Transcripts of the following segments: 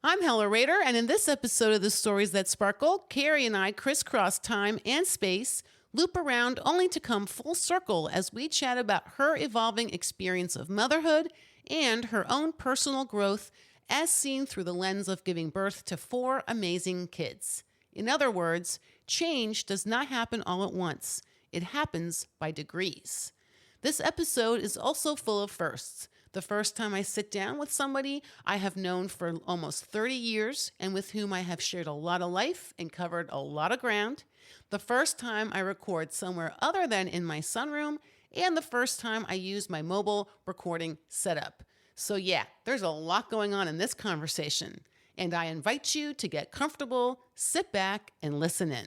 I'm Hella Rader, and in this episode of The Stories That Sparkle, Carrie and I crisscross time and space, loop around only to come full circle as we chat about her evolving experience of motherhood and her own personal growth as seen through the lens of giving birth to 4 amazing kids. In other words, change does not happen all at once. It happens by degrees. This episode is also full of firsts. The first time I sit down with somebody I have known for almost 30 years and with whom I have shared a lot of life and covered a lot of ground. The first time I record somewhere other than in my sunroom, and the first time I use my mobile recording setup. So yeah, there's a lot going on in this conversation, and I invite you to get comfortable, sit back, and listen in.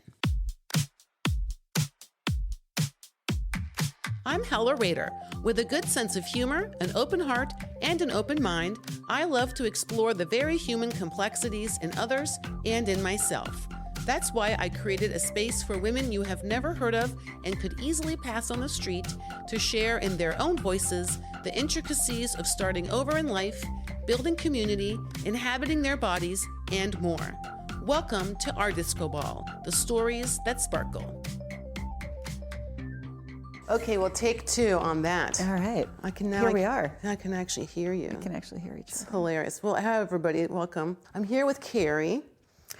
I'm Hella Rader. With a good sense of humor, an open heart, and an open mind, I love to explore the very human complexities in others and in myself. That's why I created a space for women you have never heard of and could easily pass on the street to share in their own voices the intricacies of starting over in life, building community, inhabiting their bodies, and more. Welcome to our Disco Ball, the stories that sparkle. Okay, well, take 2 on that. All right. Here we are. I can actually hear you. We can actually hear each It's other. hilarious. Well, hi, everybody. Welcome. I'm here with Carrie.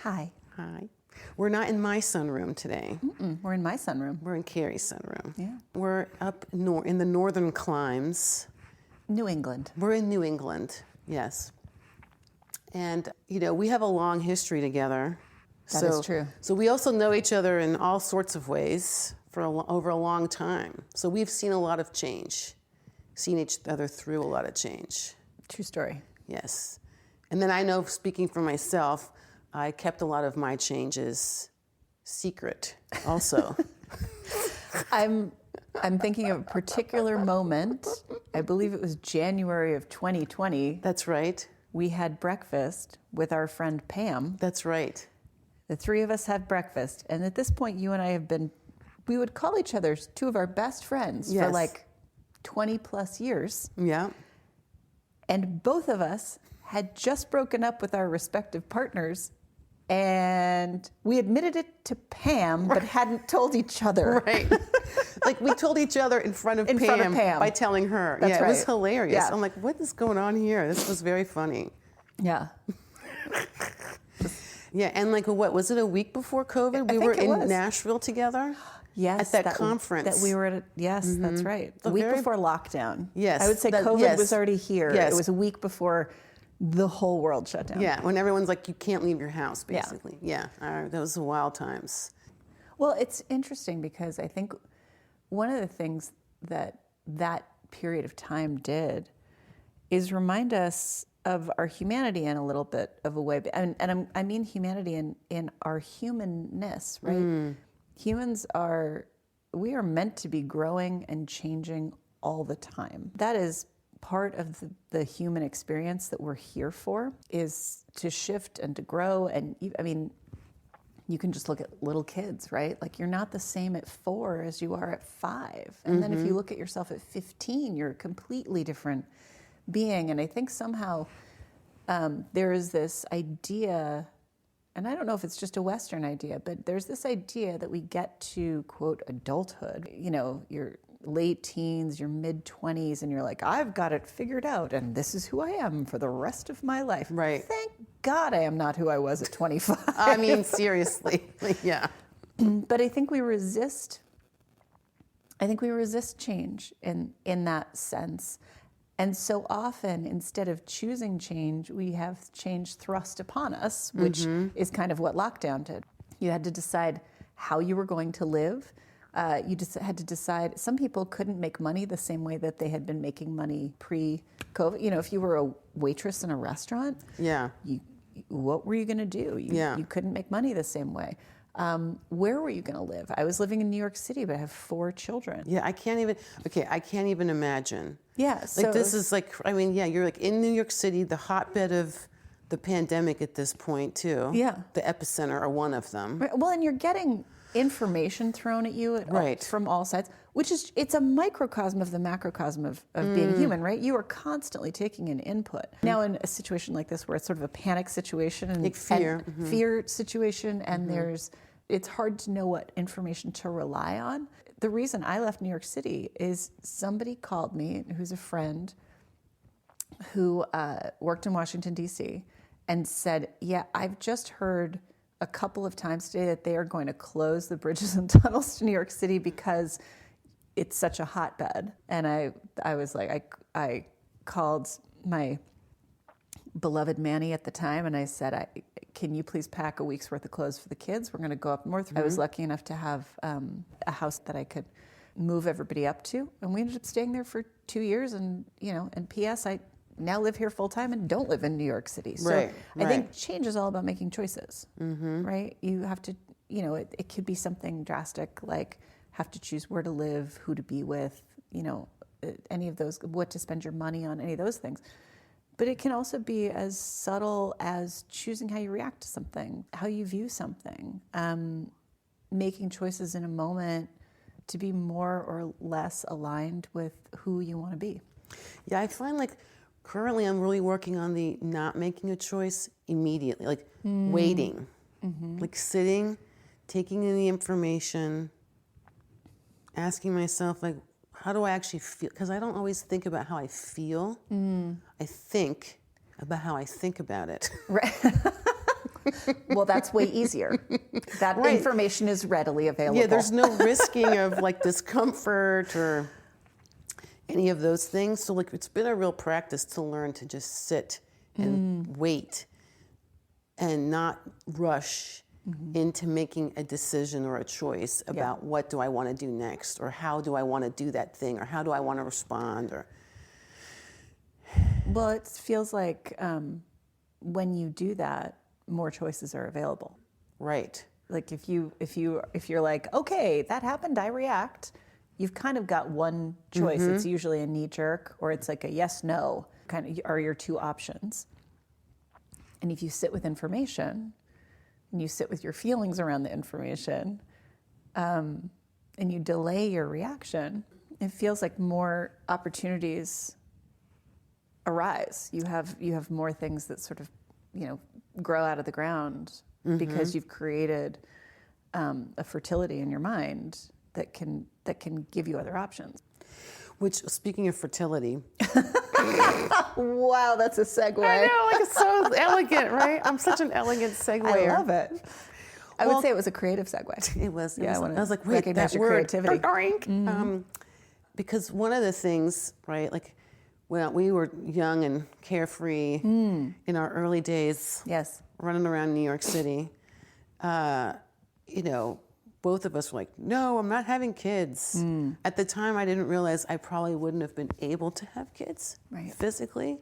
Hi. Hi. We're not in my sunroom today. We're in my sunroom. We're in Carrie's sunroom. Yeah. We're up in the northern climes. New England. We're in New England, yes. And, we have a long history together. That is true. So we also know each other in all sorts of ways over a long time. So we've seen a lot of change, seen each other through a lot of change. True story. Yes. And then I know, speaking for myself, I kept a lot of my changes secret also. I'm thinking of a particular moment. I believe it was January of 2020. That's right. We had breakfast with our friend Pam. That's right. The 3 of us had breakfast. And at this point, you and I we would call each other 2 of our best friends Yes. for like 20 plus years. Yeah. And both of us had just broken up with our respective partners, and we admitted it to Pam, but hadn't told each other. Right. Like we told each other in front of Pam by telling her. That's It was right. hilarious. Yeah. I'm like, what is going on here? This was very funny. Yeah. Yeah, and like what, was it a week before COVID? I We think were it in was. Nashville together? Yes. At that conference. That we were at. Yes, that's right. A week before lockdown. Yes, I would say COVID yes. was already here. Yes. It was a week before the whole world shut down. Yeah, when everyone's like, you can't leave your house, basically. Yeah, that was the wild times. Well, it's interesting because I think one of the things that period of time did is remind us of our humanity in a little bit of a way. I mean humanity in our humanness, right? Humans we are meant to be growing and changing all the time. That is part of the human experience that we're here for, is to shift and to grow. And you can just look at little kids, right? Like you're not the same at 4 as you are at 5. And then if you look at yourself at 15, you're a completely different being. And I think somehow there is this idea, and I don't know if it's just a Western idea, but there's this idea that we get to, quote, adulthood, your late teens, your mid-20s, and you're like, I've got it figured out, and this is who I am for the rest of my life. Right. Thank God I am not who I was at 25. I mean, seriously, yeah. But I think we resist change in that sense. And so often, instead of choosing change, we have change thrust upon us, which is kind of what lockdown did. You had to decide how you were going to live. You just had to decide. Some people couldn't make money the same way that they had been making money pre-COVID. If you were a waitress in a restaurant, yeah, what were you going to do? You couldn't make money the same way. Where were you going to live? I was living in New York City, but I have 4 children. Yeah, I can't even imagine. Yeah. Like this is like, you're like in New York City, the hotbed of the pandemic at this point too. Yeah. The epicenter or one of them. Right. Well, and you're getting information thrown at you from all sides, which is, it's a microcosm of the macrocosm of being human, right? You are constantly taking in input. Now in a situation like this where it's sort of a panic situation and, like fear. and fear situation, and it's hard to know what information to rely on. The reason I left New York City is somebody called me, who's a friend who worked in Washington, D.C., and said, yeah, I've just heard a couple of times today that they are going to close the bridges and tunnels to New York City because it's such a hotbed. And I was like, I called my beloved Manny at the time, and I said, can you please pack a week's worth of clothes for the kids? We're going to go up north. I was lucky enough to have a house that I could move everybody up to, and we ended up staying there for 2 years. And and P.S. I now live here full time and don't live in New York City. So I think change is all about making choices, right? You have to, it could be something drastic like have to choose where to live, who to be with, any of those, what to spend your money on, any of those things. But it can also be as subtle as choosing how you react to something, how you view something, making choices in a moment to be more or less aligned with who you want to be. Yeah, I find like currently I'm really working on the not making a choice immediately, like waiting, like sitting, taking in the information, asking myself like, how do I actually feel? Because I don't always think about how I feel. I think about how I think about it. Right. Well, that's way easier. That information is readily available. Yeah, there's no risking of like discomfort or any of those things. So like it's been a real practice to learn to just sit and wait and not rush into making a decision or a choice about what do I want to do next, or how do I want to do that thing, or how do I want to respond, or well, it feels like when you do that, more choices are available. Right. Like if you're like, okay, that happened, I react, you've kind of got one choice. It's usually a knee jerk, or it's like a yes, no kind of are your two options. And if you sit with information and you sit with your feelings around the information, and you delay your reaction, it feels like more opportunities arise. You have more things that sort of, grow out of the ground because you've created a fertility in your mind that can give you other options. Which, speaking of fertility. Wow, that's a segue. I know, like it's so elegant, right? I'm such an elegant seguer. I love it. I would say it was a creative segue. It was. Yeah, I was like, wait, that your word. creativity. Because one of the things, right, like when we were young and carefree in our early days, running around New York City, both of us were like, no, I'm not having kids. At the time, I didn't realize I probably wouldn't have been able to have kids physically.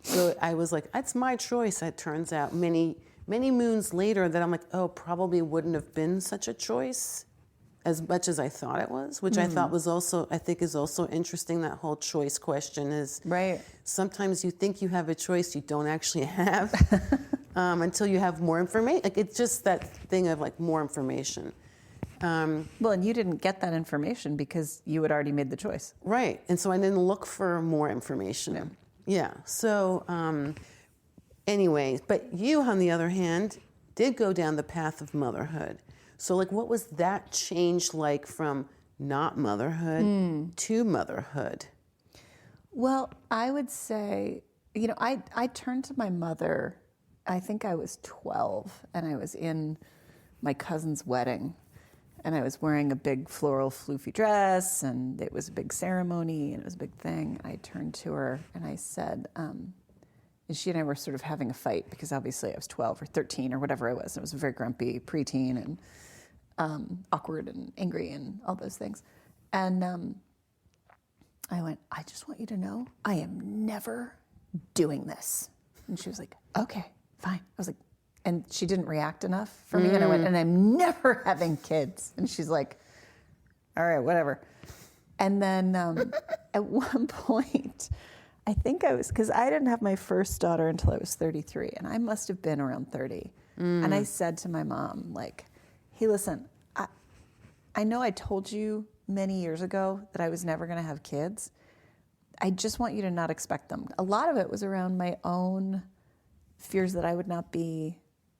So I was like, that's my choice. It turns out many moons later that I'm like, oh, probably wouldn't have been such a choice as much as I thought it was, which I thought was also, I think is also interesting. That whole choice question is sometimes you think you have a choice you don't actually have until you have more information. Like it's just that thing of like more information. Well, and you didn't get that information because you had already made the choice. Right. And so I didn't look for more information. Yeah. So anyway, but you, on the other hand, did go down the path of motherhood. So like, what was that change like from not motherhood to motherhood? Well, I would say, I turned to my mother, I think I was 12, and I was in my cousin's wedding. And I was wearing a big floral floofy dress, and it was a big ceremony, and it was a big thing. I turned to her and I said, and she and I were sort of having a fight because obviously I was 12 or 13 or whatever I was. And I was a very grumpy preteen and awkward and angry and all those things. And I went, I just want you to know I am never doing this. And she was like, okay, fine. I was like, and she didn't react enough for me. And I went, and I'm never having kids. And she's like, all right, whatever. And then at one point, I think I was, because I didn't have my first daughter until I was 33, and I must have been around 30. And I said to my mom, like, hey, listen, I know I told you many years ago that I was never going to have kids. I just want you to not expect them. A lot of it was around my own fears that I would not be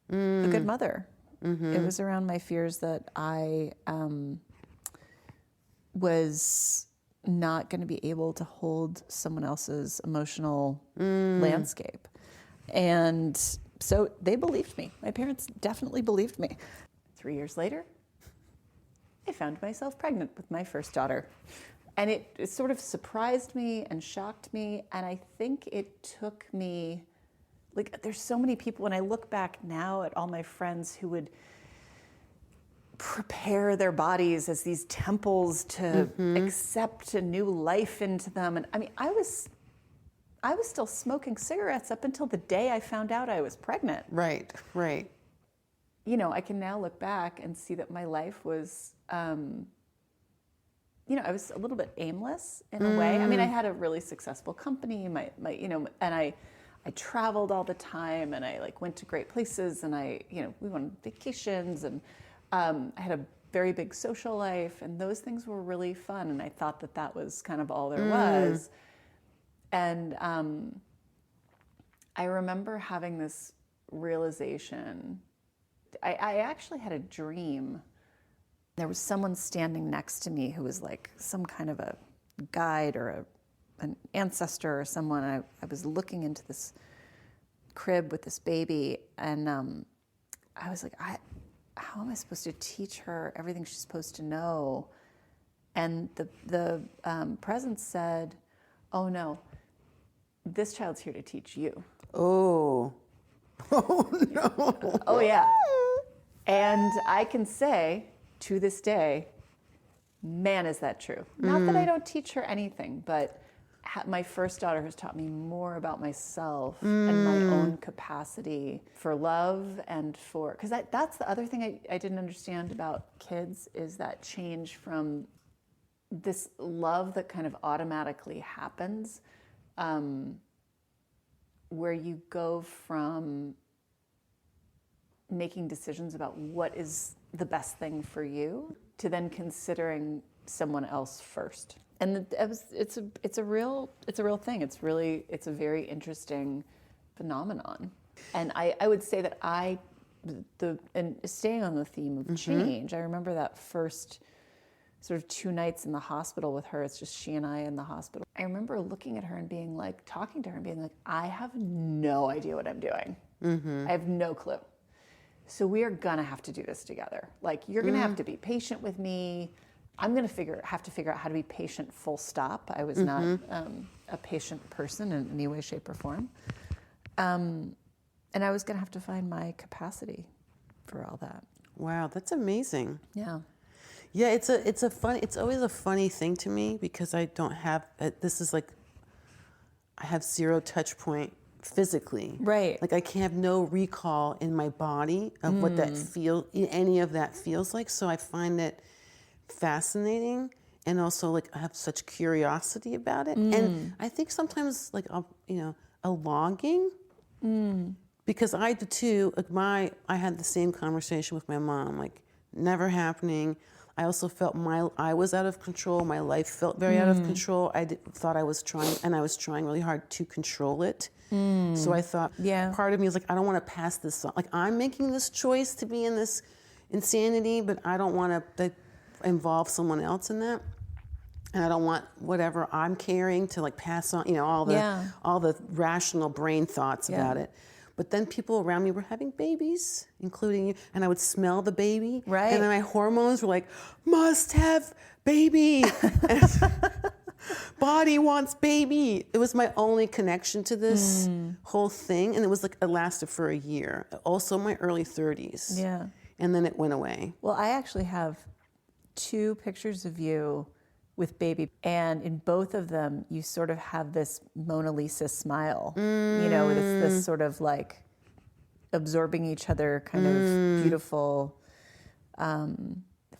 a good mother. It was around my fears that I was not going to be able to hold someone else's emotional landscape. And so they believed me. My parents definitely believed me. 3 years later, I found myself pregnant with my first daughter. And it sort of surprised me and shocked me. And I think it took me, like, there's so many people, when I look back now at all my friends who would prepare their bodies as these temples to accept a new life into them. And I mean, I was still smoking cigarettes up until the day I found out I was pregnant. Right. You know, I can now look back and see that my life was, you know, I was a little bit aimless in a way. I mean, I had a really successful company, my you know, and I traveled all the time, and I like went to great places, and we went on vacations, and I had a very big social life, and those things were really fun. And I thought that was kind of all there was. And I remember having this realization. I actually had a dream. There was someone standing next to me who was like some kind of a guide or an ancestor or someone. I was looking into this crib with this baby, and I was like, how am I supposed to teach her everything she's supposed to know? And the presence said, oh no, this child's here to teach you. Oh no. Oh yeah. And I can say to this day, man, is that true. Not that I don't teach her anything, but my first daughter has taught me more about myself and my own capacity for love and for, because that's the other thing I didn't understand about kids, is that change from this love that kind of automatically happens, where you go from making decisions about what is the best thing for you to then considering someone else first. And it's a real thing. It's a very interesting phenomenon. And I would say that and staying on the theme of change, I remember that first sort of 2 nights in the hospital with her. It's just she and I in the hospital. I remember looking at her and being like, talking to her and being like, I have no idea what I'm doing. I have no clue. So we are gonna have to do this together. Like, you're gonna have to be patient with me. I'm gonna have to figure out how to be patient, full stop. I was not a patient person in any way, shape, or form. And I was gonna have to find my capacity for all that. Wow, that's amazing. Yeah. Yeah, it's always a funny thing to me, because I don't have, this is like, I have zero touch point physically. Right. Like, I can have no recall in my body of what any of that feels like. So I find it fascinating, and also like I have such curiosity about it. And I think sometimes like a longing, because I do too. Like I had the same conversation with my mom, like, never happening. I also felt I was out of control. My life felt very out of control. Thought I was trying, and I was trying really hard to control it. So I thought, part of me was like, I don't want to pass this on. Like, I'm making this choice to be in this insanity, but I don't want to involve someone else in that. And I don't want whatever I'm carrying to like pass on, all the rational brain thoughts about it. But then people around me were having babies, including you, and I would smell the baby. Right. And then my hormones were like, must have baby. Body wants baby. It was my only connection to this whole thing. And it was like, it lasted for a year. Also my early 30s. Yeah. And then it went away. Well, I actually have 2 pictures of you with baby, and in both of them you sort of have this Mona Lisa smile, with this sort of like absorbing each other kind of beautiful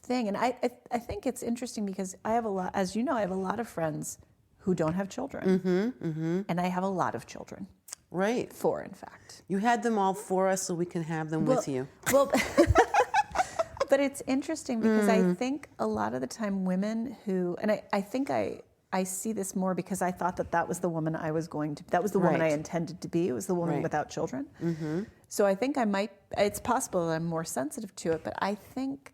thing. And I think it's interesting because I have a lot, as you know, I have a lot of friends who don't have children. And I have a lot of children. Right. 4, in fact. You had them all for us so we can have them with you. Well, but it's interesting because I think a lot of the time women who, and I think I see this more because I thought that was the woman I was going to, that was the woman I intended to be. It was the woman without children. So I think it's possible that I'm more sensitive to it, but I think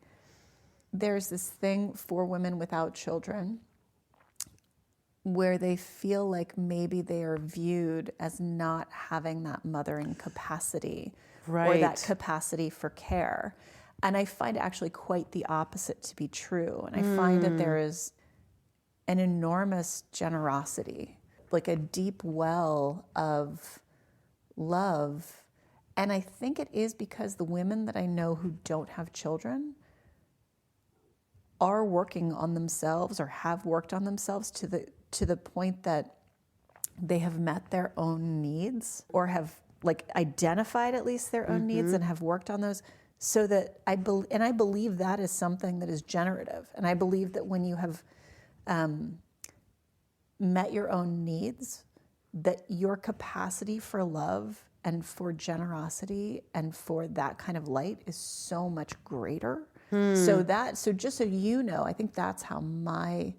there's this thing for women without children where they feel like maybe they are viewed as not having that mothering capacity or that capacity for care. And I find actually quite the opposite to be true. And I find that there is an enormous generosity, like a deep well of love. And I think it is because the women that I know who don't have children are working on themselves or have worked on themselves to the point that they have met their own needs or have identified at least their own needs and have worked on those. So that I believe that is something that is generative. And I believe that when you have met your own needs, that your capacity for love and for generosity and for that kind of light is so much greater. So just so you know, I think that's how my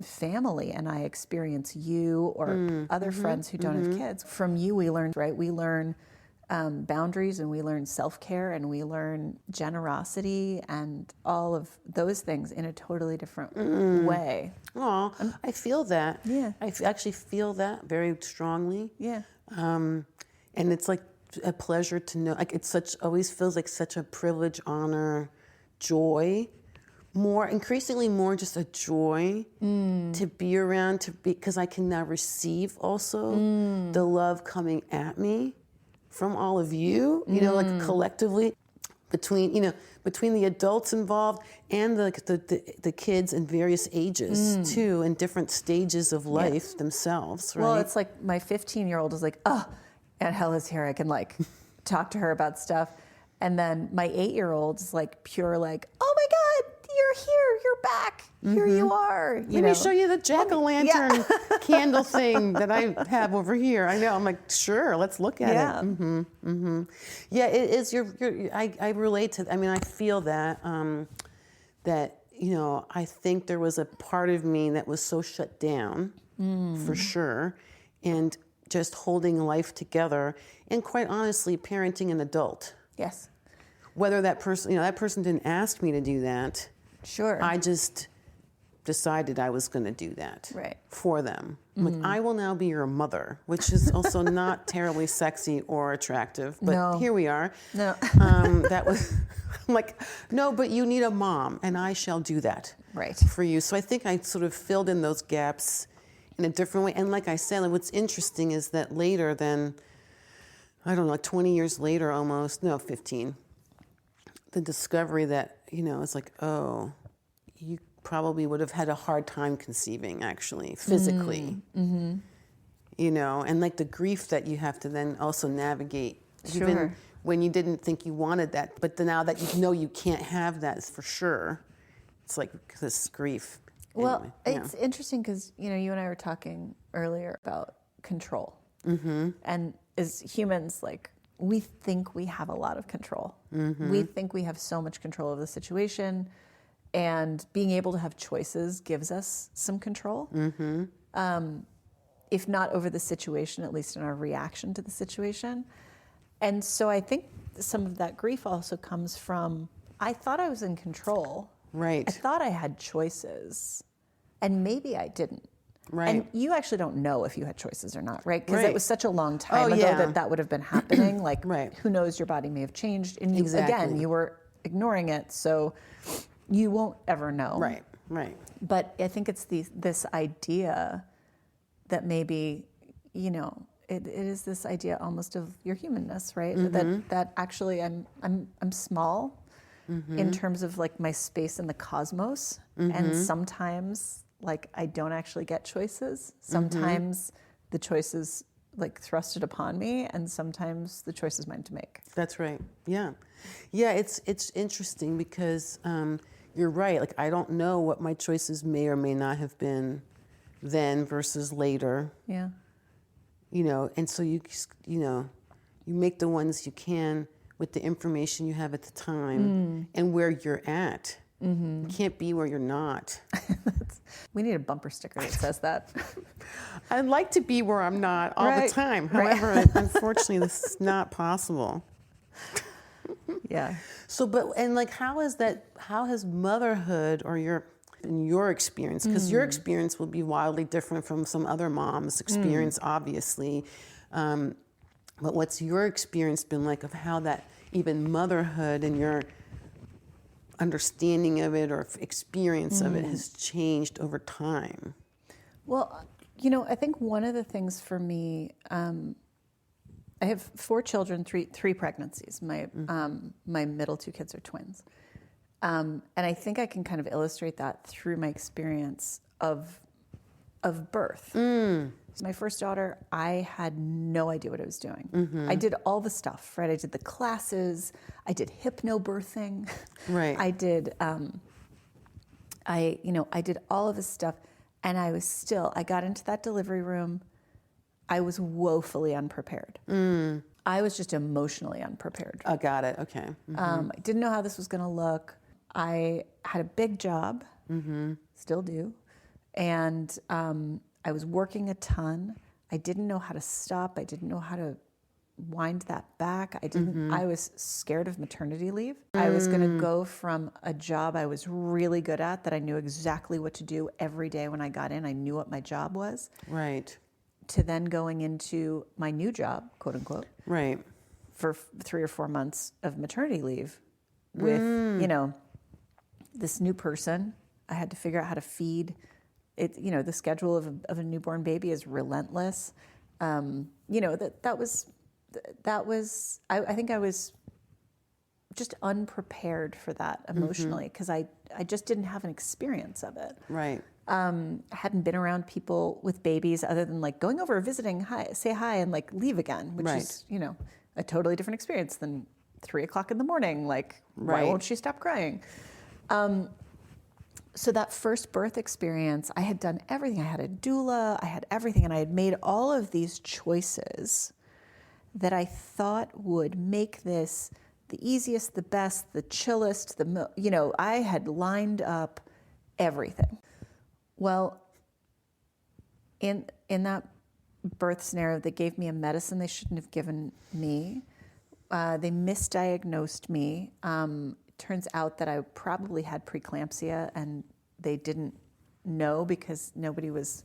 family and I experience you or other friends who don't have kids. From you, we learn, right? We learn boundaries and we learn self-care and we learn generosity and all of those things in a totally different way. Oh, I feel that. Yeah. I actually feel that very strongly. Yeah. And it's like a pleasure to know, like always feels like such a privilege, honor, joy, increasingly more just a joy to be around, because I can now receive also the love coming at me from all of you, like collectively, between the adults involved and the kids in various ages too, and different stages of life themselves, right? Well, it's like my 15-year-old is like, oh, Aunt Hella's here. I can talk to her about stuff. And then my 8-year-old is pure oh my God, you're here, you're back, here you are. Let me show you the jack-o'-lantern candle thing that I have over here. I know, I'm like, sure, let's look at it. Yeah, it is, I relate to, I feel that, I think there was a part of me that was so shut down, for sure, and just holding life together, and quite honestly, parenting an adult. Yes. Whether that person didn't ask me to do that. Sure. I just decided I was going to do that for them. Like, I will now be your mother, which is also not terribly sexy or attractive, but here we are. No. That was, I'm like, no, but you need a mom, and I shall do that for you. So I think I sort of filled in those gaps in a different way. And like I said, what's interesting is that later then, I don't know, 20 years later almost, 15, the discovery that, it's like, oh, you probably would have had a hard time conceiving, actually, physically. And the grief that you have to then also navigate, even when you didn't think you wanted that. But now that you can't have that for sure, it's like this grief. Well, it's interesting because, you and I were talking earlier about control. And as humans, we think we have a lot of control. We think we have so much control of the situation, and being able to have choices gives us some control. If not over the situation, at least in our reaction to the situation. And so I think some of that grief also comes from, I thought I was in control. Right. I thought I had choices, and maybe I didn't. Right. And you actually don't know if you had choices or not, right? Because it was such a long time ago that would have been happening. Who knows, your body may have changed. And you, again, you were ignoring it, so you won't ever know. Right. But I think it's this idea that maybe, it is this idea almost of your humanness, right? That actually I'm small in terms of my space in the cosmos, and sometimes I don't actually get choices. Sometimes the choices thrusted upon me, and sometimes the choice is mine to make. That's right. Yeah. It's interesting because you're right. I don't know what my choices may or may not have been then versus later. Yeah. And so you make the ones you can with the information you have at the time and where you're at. You can't be where you're not. We need a bumper sticker that says that. I'd like to be where I'm not all the time. Right. However, unfortunately, this is not possible. Yeah. So, how has motherhood in your experience, because your experience will be wildly different from some other mom's experience, obviously. But what's your experience been like of how that even motherhood and your understanding of it or experience of it has changed over time? Well, I think one of the things for me, I have 4 children, three pregnancies. My middle 2 kids are twins. And I think I can kind of illustrate that through my experience of birth. So my first daughter, I had no idea what I was doing. I did all the stuff, right? I did the classes. I did hypnobirthing. Right. I did, I did all of this stuff, and I got into that delivery room. I was woefully unprepared. I was just emotionally unprepared. I got it. Okay. I didn't know how this was going to look. I had a big job, still do, and I was working a ton. I didn't know how to stop. I didn't know how to wind that back. I was scared of maternity leave. I was going to go from a job I was really good at, that I knew exactly what to do every day when I got in. I knew what my job was. Right. To then going into my new job, quote unquote. Right. For 3 or 4 months of maternity leave with, this new person. I had to figure out how to feed it. The schedule of a newborn baby is relentless. I think I was just unprepared for that emotionally, because I just didn't have an experience of it. Right. I hadn't been around people with babies other than like going over, visiting, say hi, and like leave again, which is, a totally different experience than 3 o'clock in the morning. Like, why won't she stop crying? So that first birth experience, I had done everything. I had a doula, I had everything, and I had made all of these choices that I thought would make this the easiest, the best, the chillest, I had lined up everything. Well, in that birth scenario, they gave me a medicine they shouldn't have given me. They misdiagnosed me. Turns out that I probably had preeclampsia, and they didn't know because nobody was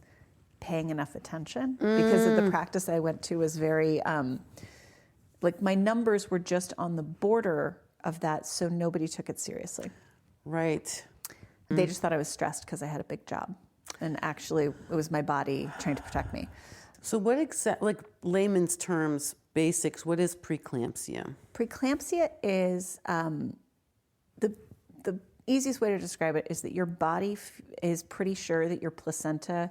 paying enough attention. Because of the practice I went to was very, my numbers were just on the border of that, so nobody took it seriously. Right. They just thought I was stressed because I had a big job. And actually, it was my body trying to protect me. So what layman's terms, basics, what is preeclampsia? Preeclampsia is, the easiest way to describe it is that your body is pretty sure that your placenta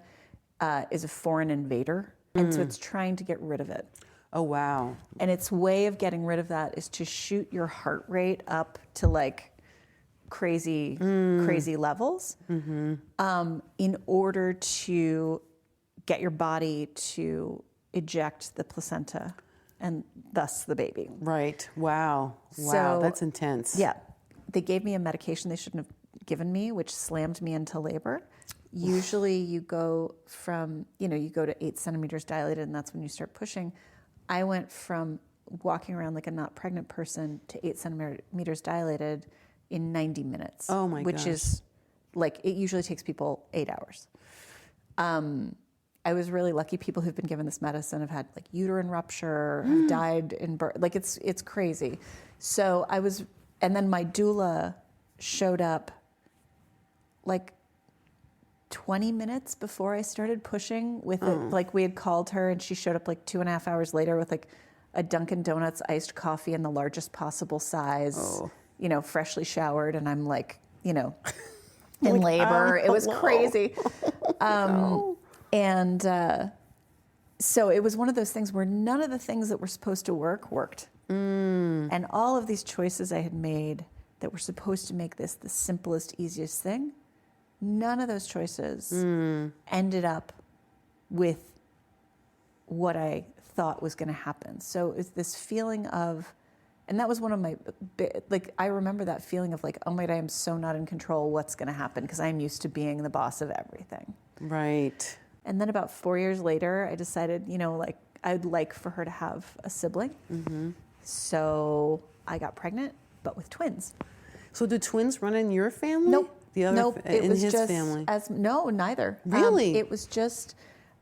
is a foreign invader. And so it's trying to get rid of it. Oh, wow. And its way of getting rid of that is to shoot your heart rate up to like crazy levels in order to get your body to eject the placenta and thus the baby. Right. Wow. Wow. So, that's intense. Yeah. They gave me a medication they shouldn't have given me, which slammed me into labor. Usually you go from, you go to 8 centimeters dilated, and that's when you start pushing. I went from walking around like a not pregnant person to 8 centimeters dilated in 90 minutes. Oh my gosh. Which is like, it usually takes people 8 hours. I was really lucky. People who've been given this medicine have had like uterine rupture, have died in birth. Like it's crazy. So and then my doula showed up like 20 minutes before I started pushing with it. Like we had called her, and she showed up like 2.5 hours later with like a Dunkin' Donuts iced coffee in the largest possible size, freshly showered. And I'm like, in labor. It was crazy. And so it was one of those things where none of the things that were supposed to work worked. And all of these choices I had made that were supposed to make this the simplest, easiest thing None of those choices ended up with what I thought was going to happen. So it's this feeling of, and that was one of my, like, I remember that feeling of like, oh my God, I am so not in control. What's going to happen? Because I'm used to being the boss of everything. Right. And then about 4 years later, I decided, like, I'd like for her to have a sibling. So I got pregnant, but with twins. So do twins run in your family? Nope. The other Nope. It in was his just family? no, neither. Really? It was just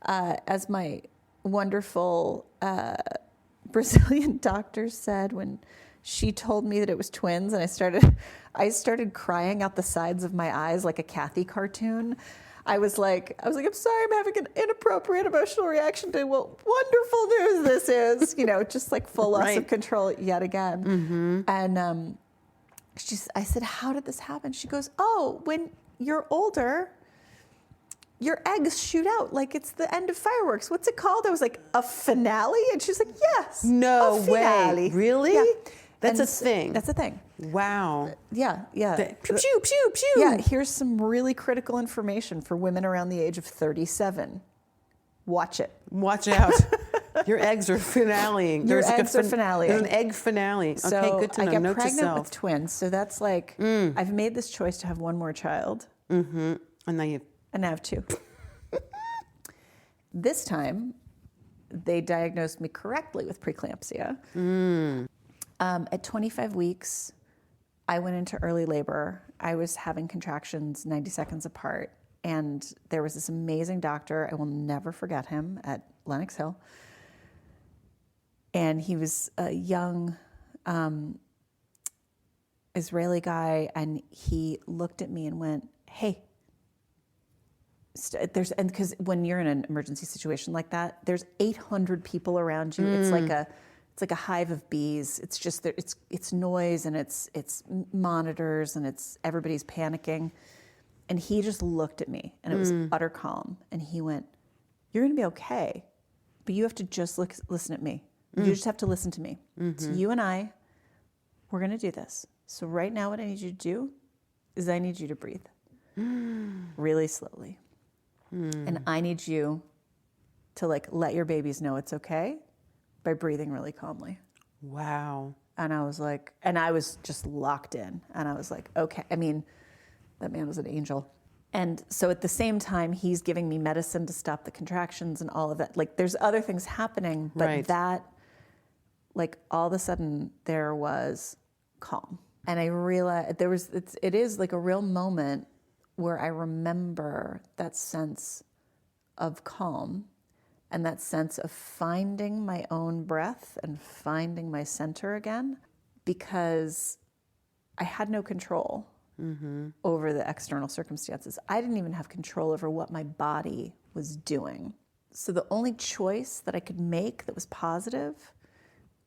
as my wonderful Brazilian doctor said when she told me that it was twins, and I started crying out the sides of my eyes like a Kathy cartoon. I was like, I'm sorry, I'm having an inappropriate emotional reaction to what wonderful news this is. Just like full loss of control yet again. And I said, how did this happen? She goes, oh, when you're older, your eggs shoot out like it's the end of fireworks. What's it called? I was like, a finale? And she's like, yes. No a finale. way. Really? Yeah. That's a thing. That's a thing. Wow. Yeah. Pew, pew, pew, pew. Yeah, here's some really critical information for women around the age of 37. Watch it. Watch out. Your eggs are finaleing. Your eggs are finaleing. There's an egg finale. So okay, good to know. I get Note to pregnant self. with twins. So that's like, I've made this choice to have one more child. And now you... And I have two. This time, they diagnosed me correctly with preeclampsia. At 25 weeks, I went into early labor. I was having contractions 90 seconds apart. And there was this amazing doctor, I will never forget him, at Lenox Hill. And he was a young Israeli guy, and he looked at me and went, hey, and because when you're in an emergency situation like that, there's 800 people around you. It's like a hive of bees. It's just it's noise, and it's monitors, and everybody's panicking. And he just looked at me, and it was utter calm. And he went, "You're going to be okay, but you have to just listen at me. You just have to listen to me. So you and I, we're going to do this. So right now, what I need you to do is I need you to breathe really slowly, and I need you to let your babies know it's okay by breathing really calmly." Wow. And I was like, and I was just locked in, and I was like, okay. I mean, that man was an angel. And so at the same time, he's giving me medicine to stop the contractions and all of that. Like, there's other things happening, but that, like, all of a sudden there was calm. And I realized it is like a real moment where I remember that sense of calm and that sense of finding my own breath and finding my center again, because I had no control over the external circumstances. I didn't even have control over what my body was doing. So the only choice that I could make that was positive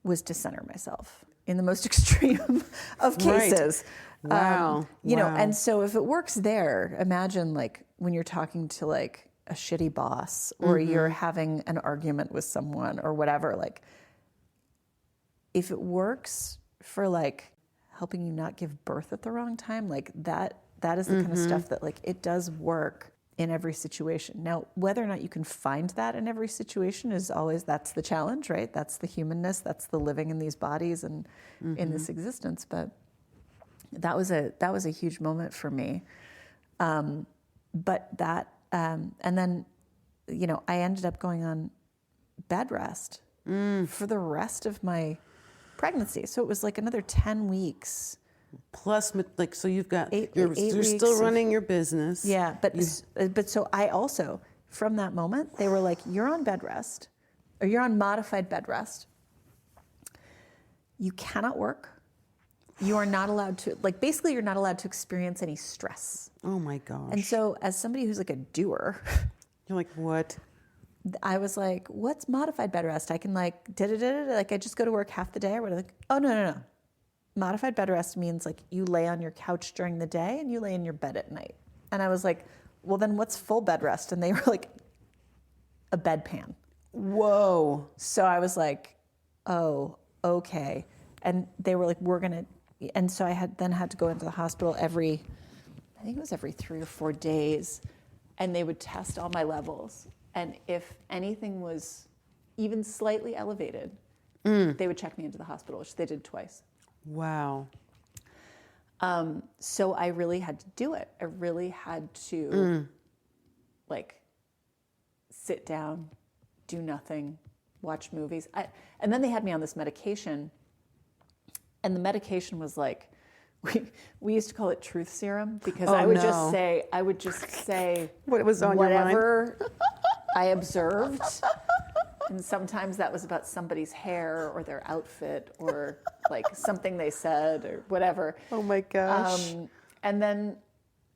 was to center myself in the most extreme of cases. Right. Wow. You know, and so if it works there, imagine like when you're talking to like a shitty boss, or you're having an argument with someone or whatever, like if it works for like helping you not give birth at the wrong time, like that is the kind of stuff that like it does work in every situation. Now, whether or not you can find that in every situation is always, that's the challenge, right? That's the humanness, that's the living in these bodies and in this existence. But that was a huge moment for me. But that, and then, you know, I ended up going on bed rest for the rest of my pregnancy. So it was like another 10 weeks. Plus, like, so you've got, you're still running your business. Yeah, but so I also, from that moment, they were like, you're on bed rest, or you're on modified bed rest. You cannot work. You are not allowed to, like, basically you're not allowed to experience any stress. Oh my gosh. And so as somebody who's like a doer, you're like, what? I was like, what's modified bed rest? I can like, like I just go to work half the day or whatever. Like, oh, no. Modified bed rest means like you lay on your couch during the day and you lay in your bed at night. And I was like, well, then what's full bed rest? And they were like, a bedpan. Whoa. So I was like, oh, okay. And they were like, and so I had to go into the hospital every I think it was every 3 or 4 days, and they would test all my levels. And if anything was even slightly elevated, they would check me into the hospital, which they did twice. Wow. So I really had to do it. I really had to like sit down, do nothing, watch movies. And then they had me on this medication, and the medication was like, we used to call it truth serum, because I would just say what was on your mind? Whatever I observed. And sometimes that was about somebody's hair or their outfit or like something they said or whatever. Oh my gosh. And then,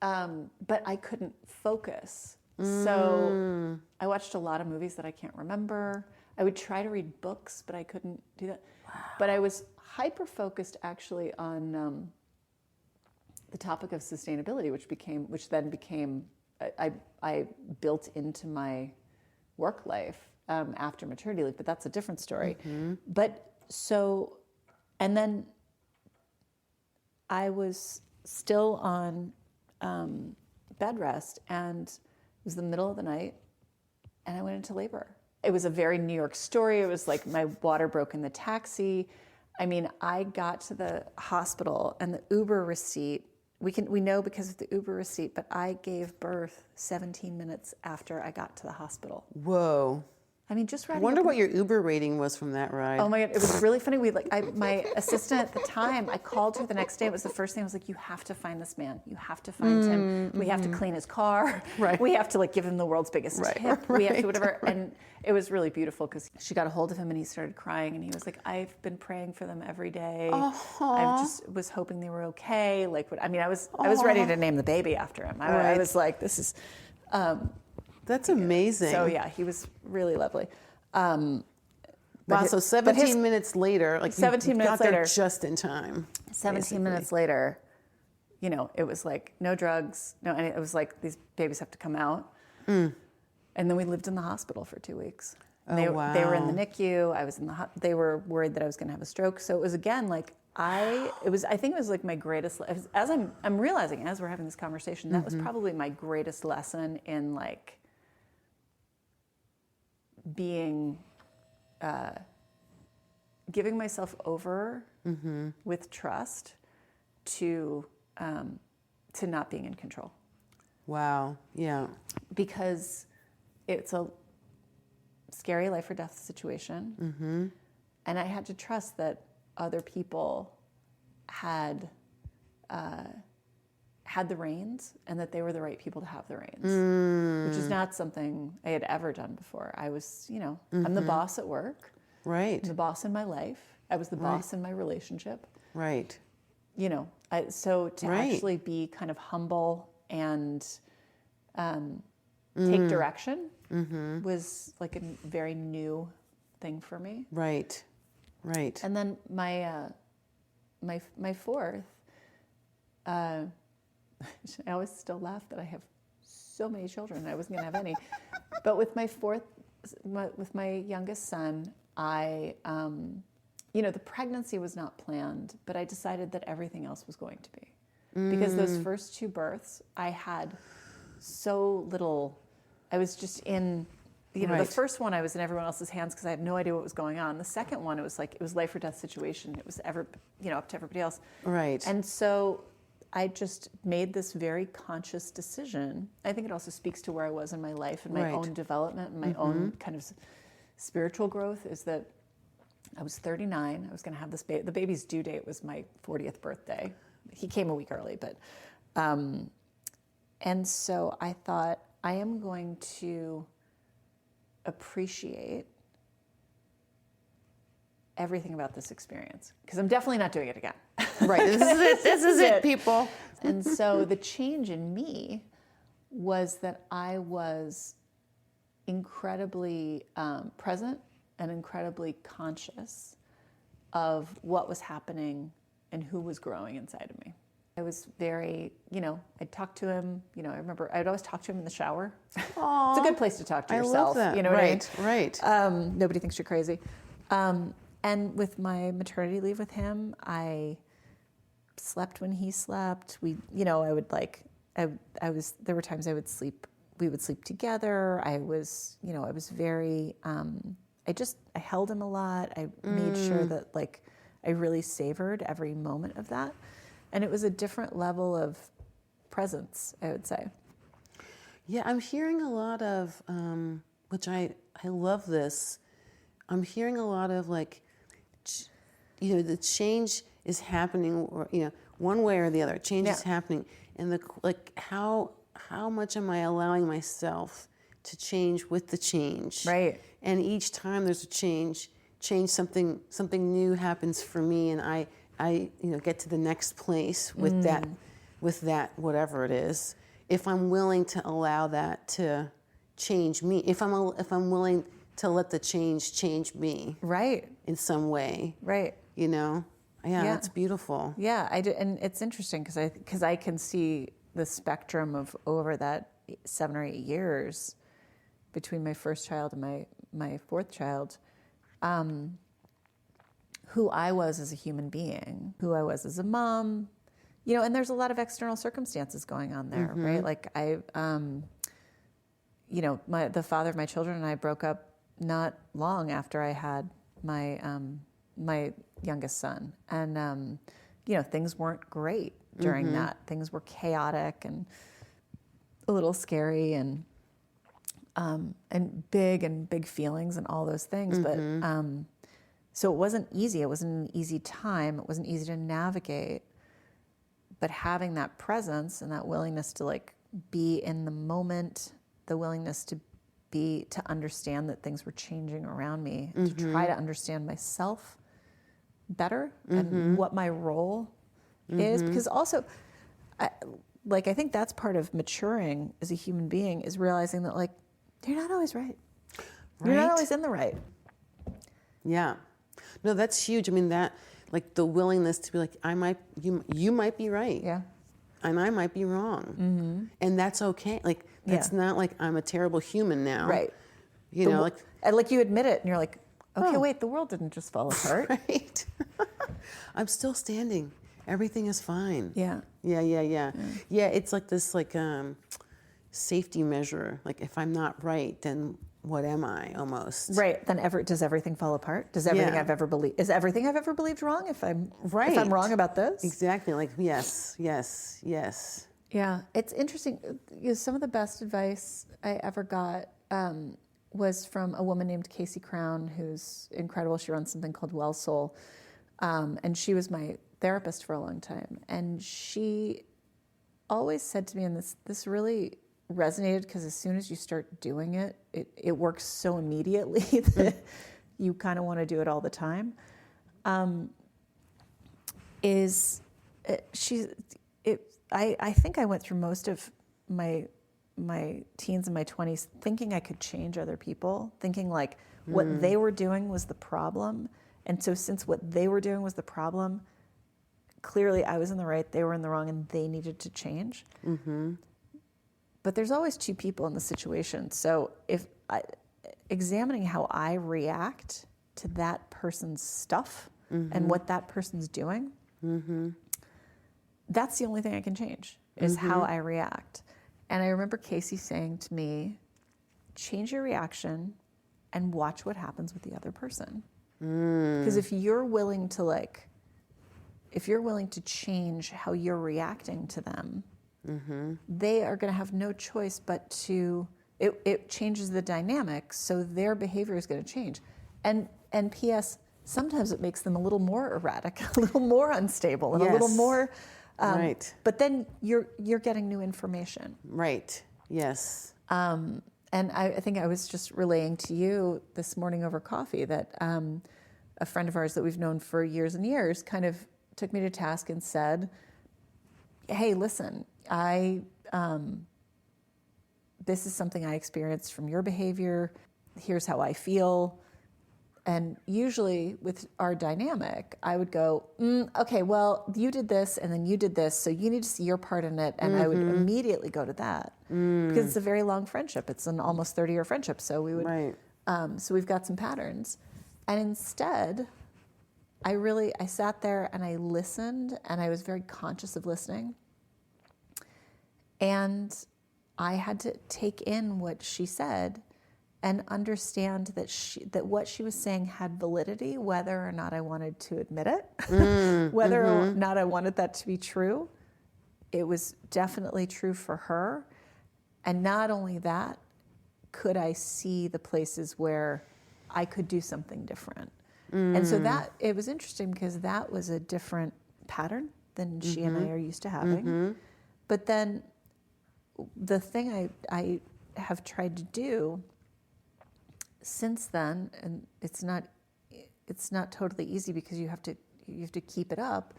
but I couldn't focus. So I watched a lot of movies that I can't remember. I would try to read books, but I couldn't do that. Wow. But I was hyper-focused actually on the topic of sustainability, which then became, I built into my work life after maternity leave, but that's a different story. But so, and then I was still on bed rest, and it was the middle of the night, and I went into labor. It was a very New York story. It was like my water broke in the taxi. I mean, I got to the hospital, and the Uber receipt, we know because of the Uber receipt, but I gave birth 17 minutes after I got to the hospital. Whoa. I mean, just I riding wonder up what your Uber rating was from that ride. Oh my God, it was really funny. My assistant at the time, I called her the next day. It was the first thing. I was like, you have to find this man. You have to find him. We have to clean his car. Right. We have to like give him the world's biggest tip. We have to whatever. And it was really beautiful because she got a hold of him and he started crying and he was like, I've been praying for them every day. I just was hoping they were okay. Like, I was ready to name the baby after him. I was like, this is. That's amazing. So yeah, he was really lovely. Wow, so 17 minutes later, like 17 minutes got there later, just in time. 17 minutes later, it was like no drugs, and it was like these babies have to come out. And then we lived in the hospital for 2 weeks. Wow. They were in the NICU. I was in they were worried that I was going to have a stroke. So it was again like I think it was like my greatest, as I'm realizing as we're having this conversation, that was probably my greatest lesson in like being, giving myself over with trust to not being in control. Wow. Yeah. Because it's a scary life or death situation. And I had to trust that other people had the reins and that they were the right people to have the reins, which is not something I had ever done before. I was, I'm the boss at work. Right. I'm the boss in my life. I was the boss in my relationship. Right. So to actually be kind of humble and take direction was like a very new thing for me. Right. Right. And then my fourth, I always still laugh that I have so many children and I wasn't going to have any. But with with my youngest son, the pregnancy was not planned, but I decided that everything else was going to be. Because those first 2 births, I had so little, I was just in, the first one I was in everyone else's hands because I had no idea what was going on. The second one, it was life or death situation. It was up to everybody else. Right. And so I just made this very conscious decision. I think it also speaks to where I was in my life and my own development and my own kind of spiritual growth is that I was 39. I was going to have this baby. The baby's due date was my 40th birthday. He came a week early, but, and so I thought I am going to appreciate everything about this experience because I'm definitely not doing it again. Right. This is it. This is it, people. And so the change in me was that I was incredibly present and incredibly conscious of what was happening and who was growing inside of me. I was very, I'd talk to him, I remember I'd always talk to him in the shower. Aww. It's a good place to talk to yourself. I love that. You know what I mean? Right. Nobody thinks you're crazy. And with my maternity leave with him, I slept when he slept. I would there were times we would sleep together. I was very, I held him a lot. I made sure that like, I really savored every moment of that. And it was a different level of presence, I would say. Yeah, I'm hearing a lot of, which I love this. I'm hearing a lot of like, the change is happening, or, one way or the other. Change is happening, and how much am I allowing myself to change with the change? Right. And each time there's a change, something new happens for me, and I get to the next place with that whatever it is. If I'm willing to allow that to change me, if I'm willing to let the change me, right, in some way, right, that's beautiful. Yeah, I do, and it's interesting because I can see the spectrum of over that 7 or 8 years between my first child and my fourth child, who I was as a human being, who I was as a mom, and there's a lot of external circumstances going on there, right? Like the father of my children and I broke up not long after I had my my youngest son, and things weren't great during that. Things were chaotic and a little scary, and big feelings and all those things. But so it wasn't easy. It wasn't an easy time. It wasn't easy to navigate. But having that presence and that willingness to like be in the moment, the willingness to understand that things were changing around me, to try to understand myself better and what my role is. Because also, I think that's part of maturing as a human being, is realizing that like, you're not always right. You're not always in the right. Yeah. No, that's huge. I mean, that, like, the willingness to be like, you might be right. Yeah. And I might be wrong. And that's okay. Like, that's not like I'm a terrible human now. Right. Like you admit it and you're like, okay, wait, the world didn't just fall apart. Right. I'm still standing. Everything is fine. Yeah. Yeah, it's like this safety measure. Like, if I'm not right, then what am I, almost? Right. Then does everything fall apart? Is everything I've ever believed wrong if I'm wrong about this? Exactly. Like, yes. Yeah. It's interesting. Some of the best advice I ever got was from a woman named Casey Crown, who's incredible. She runs something called Well Soul. And she was my therapist for a long time. And she always said to me, and this really resonated, because as soon as you start doing it, it works so immediately that you kind of want to do it all the time. I think I went through most of my teens and my 20s thinking I could change other people, thinking like what they were doing was the problem. And so since what they were doing was the problem, clearly I was in the right, they were in the wrong, and they needed to change. But there's always two people in the situation. So examining how I react to that person's stuff and what that person's doing, that's the only thing I can change, is how I react. And I remember Casey saying to me, change your reaction and watch what happens with the other person. Because if you're willing to change how you're reacting to them, they are going to have no choice but it changes the dynamic, so their behavior is going to change. And P.S., sometimes it makes them a little more erratic, a little more unstable, and a little more... right. But then you're getting new information. Right. Yes. And I think I was just relaying to you this morning over coffee that a friend of ours that we've known for years and years kind of took me to task and said, hey, listen, this is something I experienced from your behavior. Here's how I feel. And usually with our dynamic, I would go, okay, well, you did this and then you did this, so you need to see your part in it. And I would immediately go to that because it's a very long friendship. It's an almost 30-year friendship. So we would, so we've got some patterns. And instead, I sat there and I listened, and I was very conscious of listening. And I had to take in what she said and understand that what she was saying had validity, whether or not I wanted to admit it, whether or not I wanted that to be true. It was definitely true for her. And not only that, could I see the places where I could do something different. And so that, it was interesting because that was a different pattern than she and I are used to having. But then the thing I have tried to do since then, and it's not totally easy because you have to keep it up,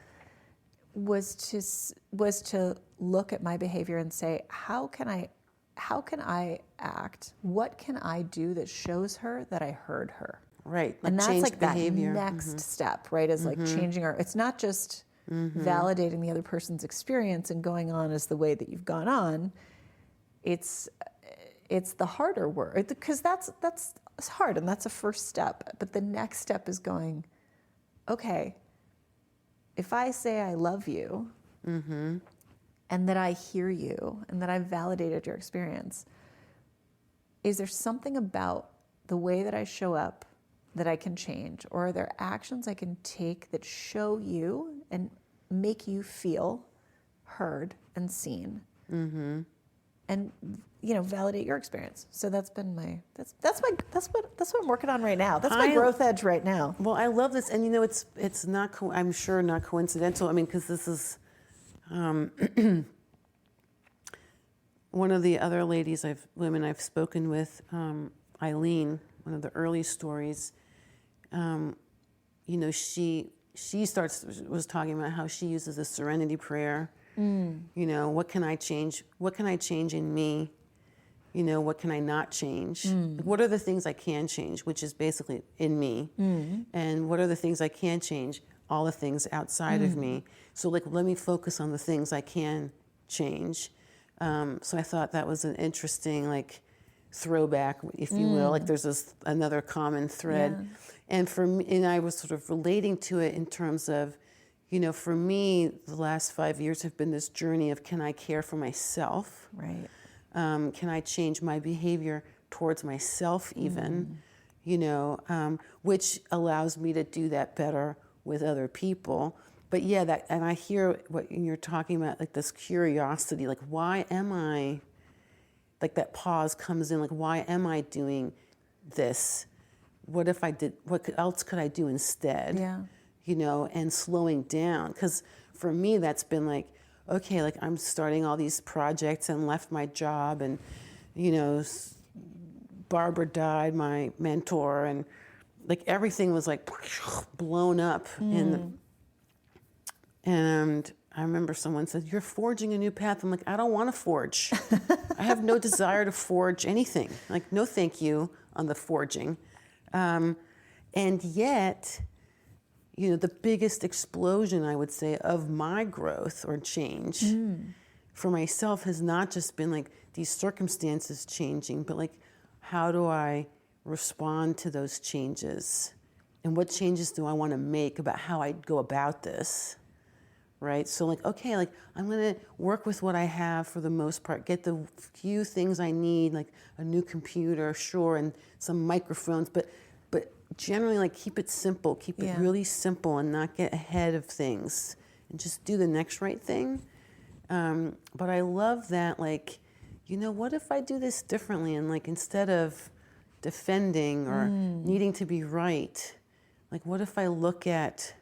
was to look at my behavior and say, how can I act? What can I do that shows her that I heard her? Right. And that's like behavior. that next step, right? Is like changing it's not just validating the other person's experience and going on as the way that you've gone on. It's the harder work, because that's hard, and that's a first step. But the next step is going, okay, if I say I love you and that I hear you and that I've validated your experience, is there something about the way that I show up that I can change? Or are there actions I can take that show you and make you feel heard and seen? And validate your experience. So that's been that's what I'm working on right now. That's my growth edge right now. Well, I love this, and it's not I'm sure not coincidental. I mean, because this is one of the other women I've spoken with, Eileen. One of the early stories. She was talking about how she uses a serenity prayer. What can I change? What can I change in me? What can I not change? What are the things I can change, which is basically in me? And what are the things I can change? All the things outside of me. So let me focus on the things I can change. So I thought that was an interesting throwback, if you will. There's another common thread. Yeah. And for me, and I was sort of relating to it in terms of, for me, the last 5 years have been this journey of, can I care for myself? Right. Can I change my behavior towards myself even? Which allows me to do that better with other people. But yeah, and I hear what you're talking about, this curiosity, why am I, that pause comes in, why am I doing this? What else could I do instead? Yeah. And slowing down. Because for me, that's been okay, I'm starting all these projects and left my job, and, Barbara died, my mentor, and everything was blown up. And I remember someone said, "You're forging a new path." I'm I don't want to forge. I have no desire to forge anything. No, thank you on the forging. And yet, the biggest explosion, I would say, of my growth or change for myself has not just been these circumstances changing, but how do I respond to those changes? And what changes do I want to make about how I go about this? Right? So okay, I'm going to work with what I have for the most part, get the few things I need, a new computer, sure, and some microphones, but generally keep it simple, keep it really simple, and not get ahead of things, and just do the next right thing. But I love that, what if I do this differently, and instead of defending or needing to be right, what if I look at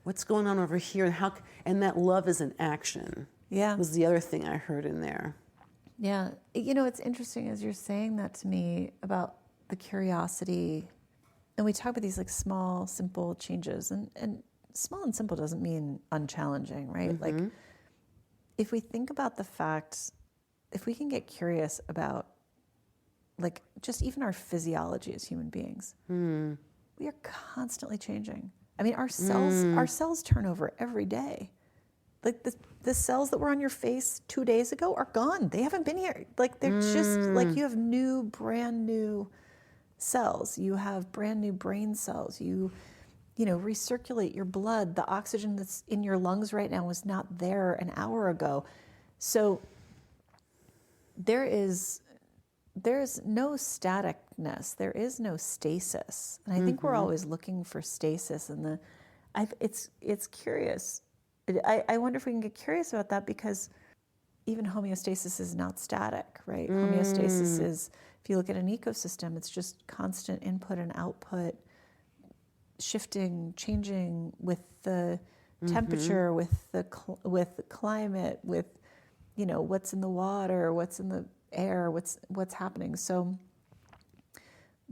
what's going on over here, and that love is an action. Yeah. Was the other thing I heard in there. Yeah. It's interesting as you're saying that to me about the curiosity, and we talk about these small, simple changes, and small and simple doesn't mean unchallenging, right? If we think about the fact, if we can get curious about just even our physiology as human beings, we are constantly changing. I mean, our cells turn over every day. The cells that were on your face 2 days ago are gone. They haven't been here. They're just you have brand new cells. You have brand new brain cells. You recirculate your blood. The oxygen that's in your lungs right now was not there an hour ago. So there's no staticness. There is no stasis. And I think we're always looking for stasis. And it's curious. I wonder if we can get curious about that, because even homeostasis is not static, right? Homeostasis is, if you look at an ecosystem, it's just constant input and output, shifting, changing with the temperature, with the climate, with, you know, what's in the water, what's in the air, what's happening. So,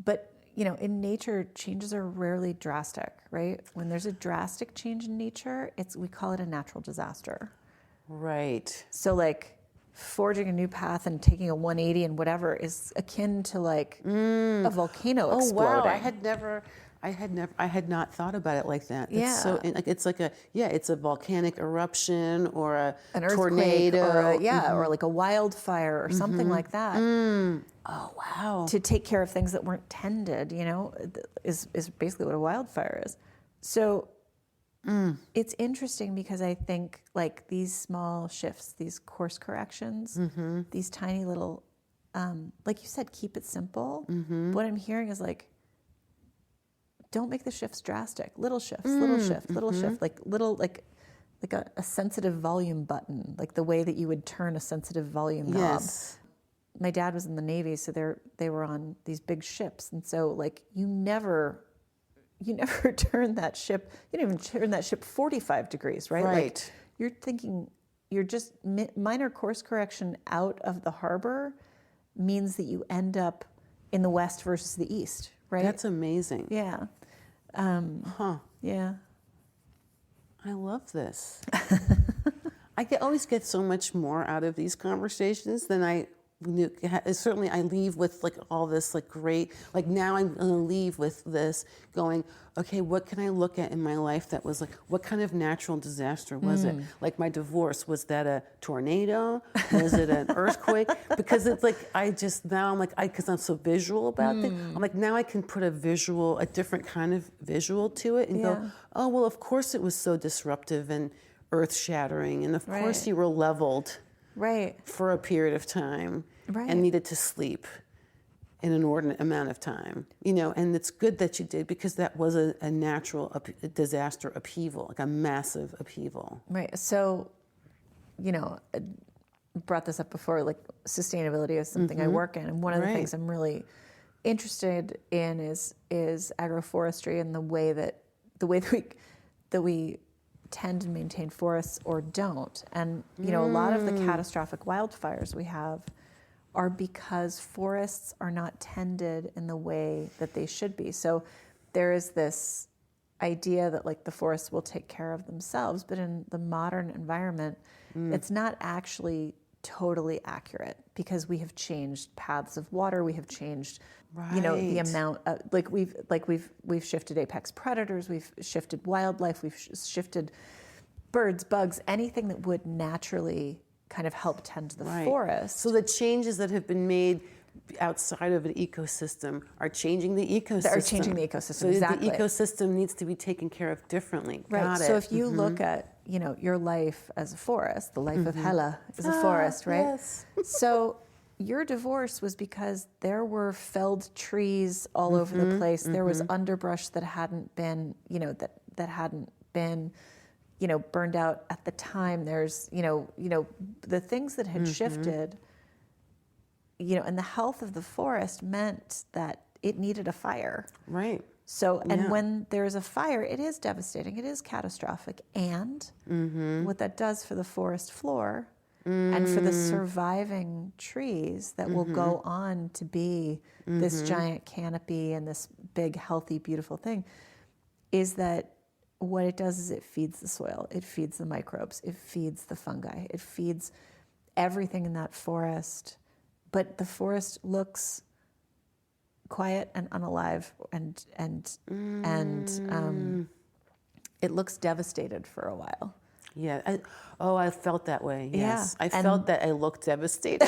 but, you know, in nature, changes are rarely drastic, right? When there's a drastic change in nature, we call it a natural disaster. Right. So like forging a new path and taking a 180 and whatever is akin to like a volcano exploding. Oh wow! I had not thought about it like that. That's so like it's like it's a volcanic eruption or an tornado or like a wildfire or something like that. Oh wow! To take care of things that weren't tended, you know, is basically what a wildfire is. So it's interesting because I think like these small shifts, these course corrections, these tiny little, like you said, keep it simple. What I'm hearing is like, don't make the shifts drastic. Little shifts, little shift, like little, like a sensitive volume button, like the way that you would turn a sensitive volume knob. My dad was in the Navy, so they were on these big ships. And so like you never turn that ship, you don't even turn that ship 45 degrees, right? Like you're thinking, you're just minor course correction out of the harbor means that you end up in the west versus the east, right? That's amazing. Yeah. Yeah. I love this. I always get so much more out of these conversations than I knew. Certainly I leave with like all this like great, like now I'm going to leave with this going, okay, what can I look at in my life that was like, what kind of natural disaster was it? Like my divorce, was that a tornado? Was it an earthquake? Because it's like, now I'm like, because I'm so visual about it, I'm like, now I can put a different kind of visual to it and go, oh, well, of course it was so disruptive and earth shattering. And of course you were leveled for a period of time and needed to sleep an inordinate amount of time, you know, and it's good that you did, because that was a natural disaster upheaval, like a massive upheaval. Right. So, you know, I brought this up before, like sustainability is something I work in. And one of the things I'm really interested in is agroforestry and the way that we tend to maintain forests or don't. And, you know, a lot of the catastrophic wildfires we have are because forests are not tended in the way that they should be. So there is this idea that like the forests will take care of themselves, but in the modern environment, it's not actually totally accurate, because we have changed paths of water, we have changed, you know, the amount of, we've shifted apex predators, we've shifted wildlife, we've shifted birds, bugs, anything that would naturally kind of help tend the forest. So the changes that have been made outside of an ecosystem are changing the ecosystem. Are changing the ecosystem, so exactly. The ecosystem needs to be taken care of differently. Right. So if you look at, you know, your life as a forest, the life of Hela is a forest, right? Yes. So your divorce was because there were felled trees all over the place. There was underbrush that hadn't been, you know, that hadn't been, you know, burned out at the time. There's, you know, the things that had shifted, you know, and the health of the forest meant that it needed a fire. Right. So, and when there's a fire, it is devastating. It is catastrophic. And what that does for the forest floor and for the surviving trees that will go on to be this giant canopy and this big, healthy, beautiful thing, is that what it does is it feeds the soil, it feeds the microbes, it feeds the fungi, it feeds everything in that forest. But the forest looks quiet and unalive, and it looks devastated for a while. Yeah. I felt that way. Yes. I felt that I looked devastated.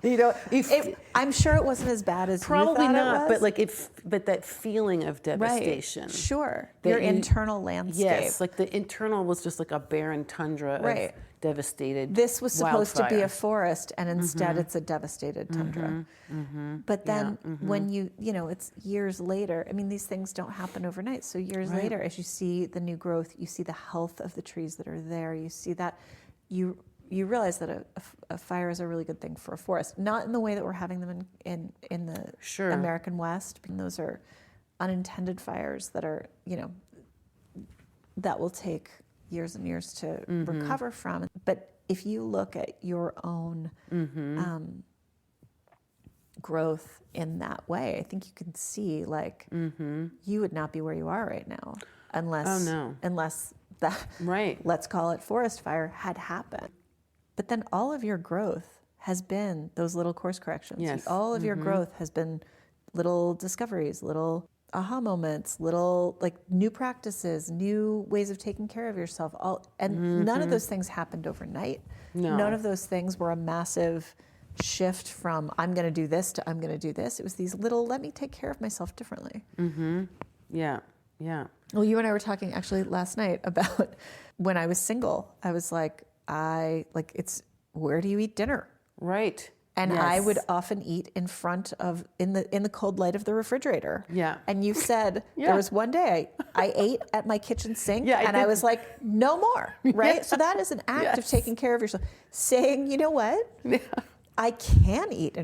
You know, if I'm sure it wasn't as bad as probably you thought not, it was. but like but that feeling of devastation. Right. Sure. That Your you- internal landscape. Yes, like the internal was just like a barren tundra Right. of devastated This was supposed to be a wildfire. forest, and instead it's a devastated tundra. But then when you know, it's years later. I mean, these things don't happen overnight. So years later, as you see the new growth, you see the health of the trees that are there. You see that you realize that a fire is a really good thing for a forest. Not in the way that we're having them in the Sure. American West. Those are unintended fires that are, you know, that will take years and years to recover from. But if you look at your own growth in that way, I think you can see like you would not be where you are right now unless that let's call it forest fire had happened. But then all of your growth has been those little course corrections. Yes. All of your growth has been little discoveries, little aha moments, little like new practices, new ways of taking care of yourself. None of those things happened overnight. No. None of those things were a massive shift from I'm going to do this to I'm going to do this. It was these little, let me take care of myself differently. Yeah. Well, you and I were talking actually last night about when I was single. I was like, it's where do you eat dinner? Right. And Yes. I would often eat in front of in the cold light of the refrigerator. Yeah. And you said there was one day I ate at my kitchen sink, Yeah, and I was like, no more. Right. So that is an act of taking care of yourself. Saying, you know what? I can eat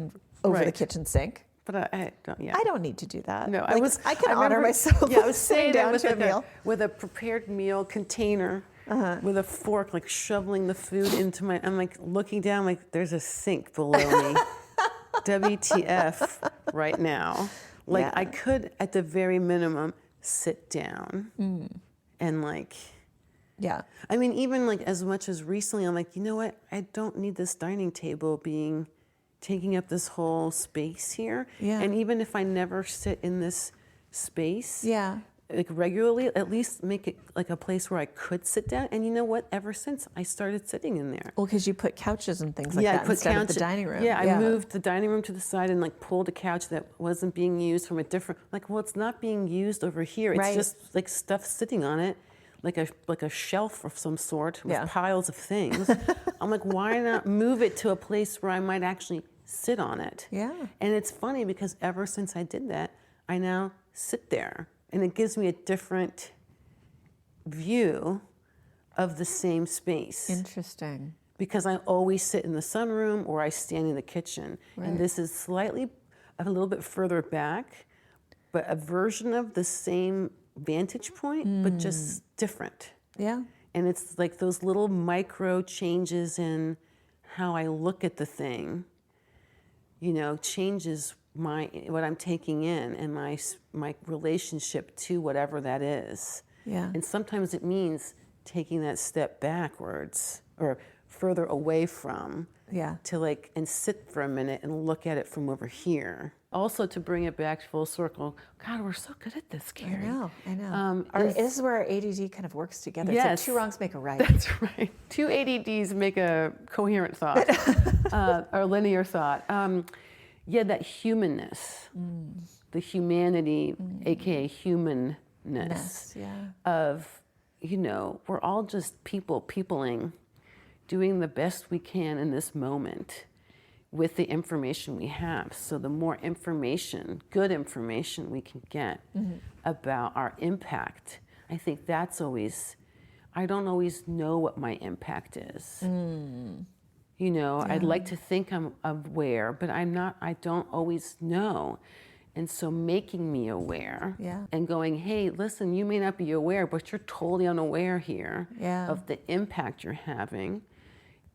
over the kitchen sink. But I don't. Yeah. I don't need to do that. No, I can honor myself. Yeah, I was sitting saying down that to a meal. with a prepared meal container, with a fork, like shoveling the food into my. I'm like looking down, like there's a sink below me. WTF right now? Like I could, at the very minimum, sit down and like. Yeah. I mean, even like as much as recently, I'm like, you know what? I don't need this dining table taking up this whole space here. Yeah. And even if I never sit in this space, like regularly, at least make it like a place where I could sit down. And you know what? Ever since I started sitting in there. Well, because you put couches and things like that instead of the dining room. Yeah, I moved the dining room to the side and like pulled a couch that wasn't being used from a different, like, well, it's not being used over here. It's just like stuff sitting on it. Like a shelf of some sort with piles of things. I'm like, why not move it to a place where I might actually sit on it? Yeah. And it's funny because ever since I did that, I now sit there. And it gives me a different view of the same space. Interesting. Because I always sit in the sunroom or I stand in the kitchen. Right. And this is slightly a little bit further back, but a version of the same vantage point, but just different. Yeah. And it's like those little micro changes in how I look at the thing, you know, changes what I'm taking in and my relationship to whatever that is. Yeah. And sometimes it means taking that step backwards or further away from to like and sit for a minute and look at it from over here. Also, to bring it back full circle, God, we're so good at this, Carrie. I know. This is where our ADD kind of works together. Yes. It's like two wrongs make a right. That's right. Two ADDs make a coherent thought or linear thought. That humanness, the humanity, aka humanness of, you know, we're all just peopling, doing the best we can in this moment with the information we have. So the more information, good information we can get about our impact, I think that's always, I don't always know what my impact is. You know, I'd like to think I'm aware, but I don't always know. And so making me aware and going, hey, listen, you may not be aware, but you're totally unaware here of the impact you're having.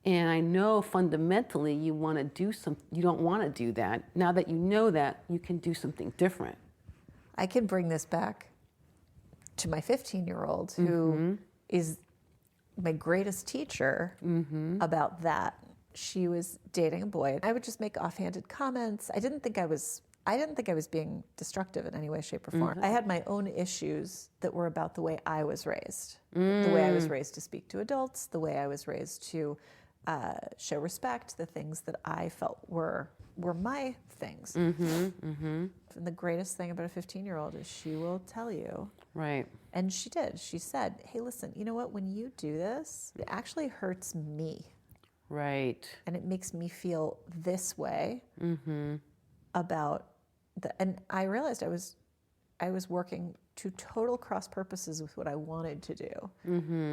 And I know fundamentally you want to do you don't want to do that. Now that you know that, you can do something different. I can bring this back to my 15-year-old who is my greatest teacher about that. She was dating a boy. I would just make offhanded comments. I didn't think I was being destructive in any way, shape, or form. I had my own issues that were about the way I was raised. The way I was raised to speak to adults, the way I was raised to show respect, the things that I felt were my things. And the greatest thing about a 15-year-old is she will tell you. Right. And she did. She said, hey, listen, you know what? When you do this, it actually hurts me. Right. And it makes me feel this way about and I realized I was working to total cross purposes with what I wanted to do,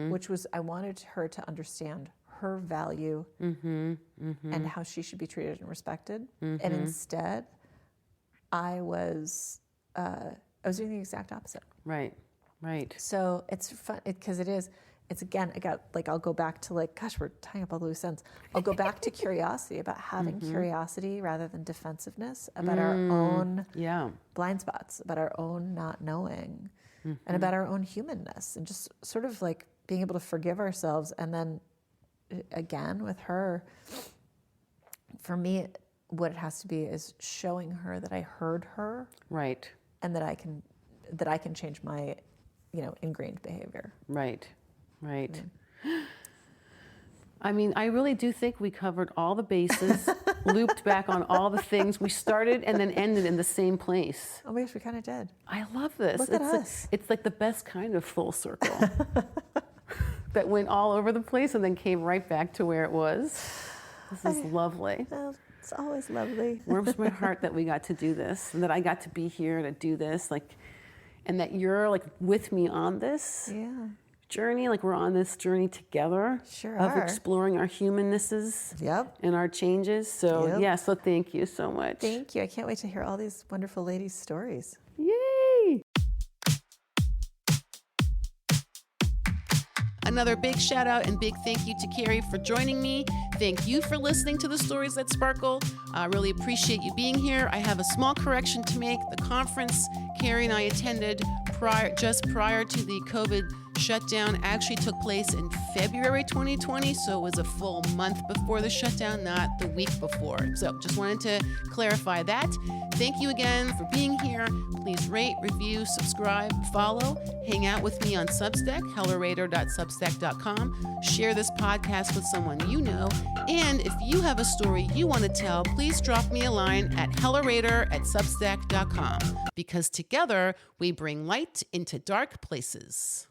which was I wanted her to understand her value and how she should be treated and respected. And instead, I was doing the exact opposite. Right. Right. So it's fun because it's again, I'll go back to gosh, we're tying up all the loose ends. I'll go back to curiosity, about having curiosity rather than defensiveness, about our own blind spots, about our own not knowing, and about our own humanness, and just sort of being able to forgive ourselves. And then again, with her, for me, what it has to be is showing her that I heard her. Right. And that I can change my, ingrained behavior. Right. Right. I mean, I really do think we covered all the bases, looped back on all the things. We started and then ended in the same place. Oh my gosh, we kind of did. I love this. Look at us. It's like the best kind of full circle that went all over the place and then came right back to where it was. This is lovely. Well, it's always lovely. Warms my heart that we got to do this and that I got to be here to do this, and that you're with me on this. Yeah. Journey, we're on this journey together. Sure of are. exploring our humannesses. And our changes. So so thank you so much. Thank you. I can't wait to hear all these wonderful ladies' stories. Yay! Another big shout out and big thank you to Carrie for joining me. Thank you for listening to the Stories That Sparkle. I really appreciate you being here. I have a small correction to make. The conference Carrie and I attended just prior to the COVID shutdown actually took place in February 2020, so it was a full month before the shutdown, not the week before. So just wanted to clarify that. Thank you again for being here. Please rate, review, subscribe, follow, hang out with me on Substack, hellarator.substack.com. Share this podcast with someone you know. And if you have a story you want to tell, please drop me a line at hellarator@substack.com, because together we bring light into dark places.